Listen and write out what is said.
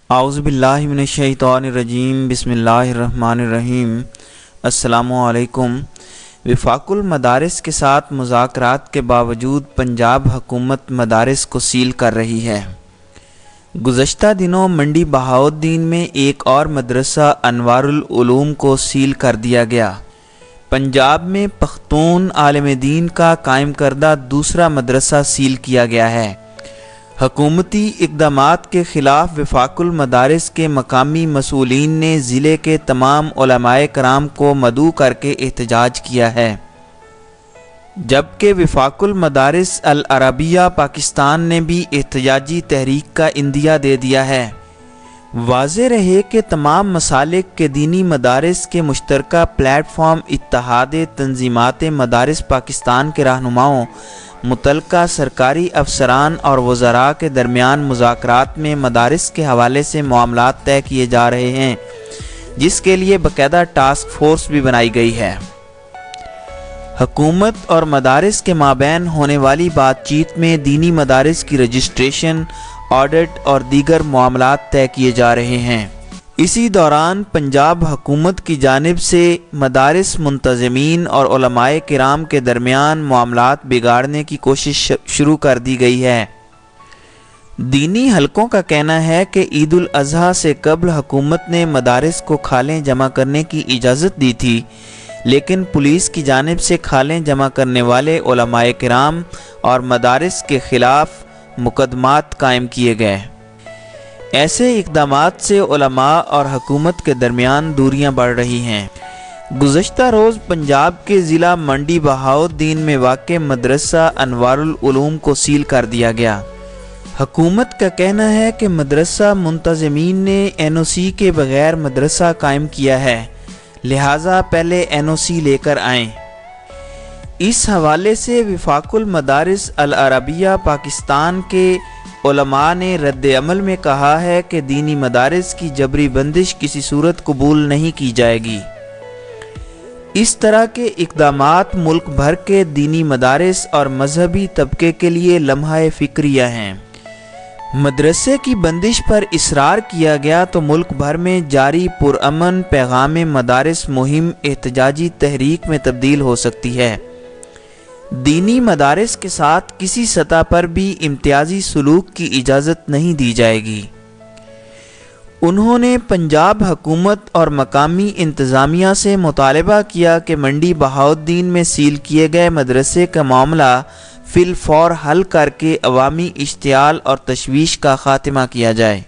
اعوذ باللہ من الشیطان الرجیم بسم اللہ الرحمن الرحیم۔ السلام علیکم۔ وفاق المدارس کے ساتھ مذاکرات کے باوجود پنجاب حکومت مدارس کو سیل کر رہی ہے۔ گزشتہ دنوں منڈی بہاؤالدین میں ایک اور مدرسہ انوار العلوم کو سیل کر دیا گیا۔ پنجاب میں پختون عالم دین کا قائم کردہ دوسرا مدرسہ سیل کیا گیا ہے۔ حکومتی اقدامات کے خلاف وفاق المدارس کے مقامی مسئولین نے ضلع کے تمام علماء کرام کو مدعو کر کے احتجاج کیا ہے، جبکہ وفاق المدارس العربیہ پاکستان نے بھی احتجاجی تحریک کا عندیہ دے دیا ہے۔ واضح رہے کہ تمام مسالک کے دینی مدارس کے مشترکہ پلیٹ فارم اتحاد تنظیمات مدارس پاکستان کے رہنماؤں متعلقہ سرکاری افسران اور وزراء کے درمیان مذاکرات میں مدارس کے حوالے سے معاملات طے کیے جا رہے ہیں، جس کے لیے باقاعدہ ٹاسک فورس بھی بنائی گئی ہے۔ حکومت اور مدارس کے مابین ہونے والی بات چیت میں دینی مدارس کی رجسٹریشن، آڈٹ اور دیگر معاملات طے کیے جا رہے ہیں۔ اسی دوران پنجاب حکومت کی جانب سے مدارس منتظمین اور علماء کرام کے درمیان معاملات بگاڑنے کی کوشش شروع کر دی گئی ہے۔ دینی حلقوں کا کہنا ہے کہ عید الاضحیٰ سے قبل حکومت نے مدارس کو کھالیں جمع کرنے کی اجازت دی تھی، لیکن پولیس کی جانب سے کھالیں جمع کرنے والے علماء کرام اور مدارس کے خلاف مقدمات قائم کیے گئے۔ ایسے اقدامات سے علماء اور حکومت کے درمیان دوریاں بڑھ رہی ہیں۔ گزشتہ روز پنجاب کے ضلع منڈی بہاؤالدین میں واقع مدرسہ انوار العلوم کو سیل کر دیا گیا۔ حکومت کا کہنا ہے کہ مدرسہ منتظمین نے NOC کے بغیر مدرسہ قائم کیا ہے، لہٰذا پہلے NOC لے کر آئیں۔ اس حوالے سے وفاق المدارس العربیہ پاکستان کے علماء نے رد عمل میں کہا ہے کہ دینی مدارس کی جبری بندش کسی صورت قبول نہیں کی جائے گی۔ اس طرح کے اقدامات ملک بھر کے دینی مدارس اور مذہبی طبقے کے لیے لمحہ فکریہ ہیں۔ مدرسے کی بندش پر اصرار کیا گیا تو ملک بھر میں جاری پرامن پیغام مدارس مہم احتجاجی تحریک میں تبدیل ہو سکتی ہے۔ دینی مدارس کے ساتھ کسی سطح پر بھی امتیازی سلوک کی اجازت نہیں دی جائے گی۔ انہوں نے پنجاب حکومت اور مقامی انتظامیہ سے مطالبہ کیا کہ منڈی بہاؤالدین میں سیل کیے گئے مدرسے کا معاملہ فی الفور حل کر کے عوامی اشتعال اور تشویش کا خاتمہ کیا جائے۔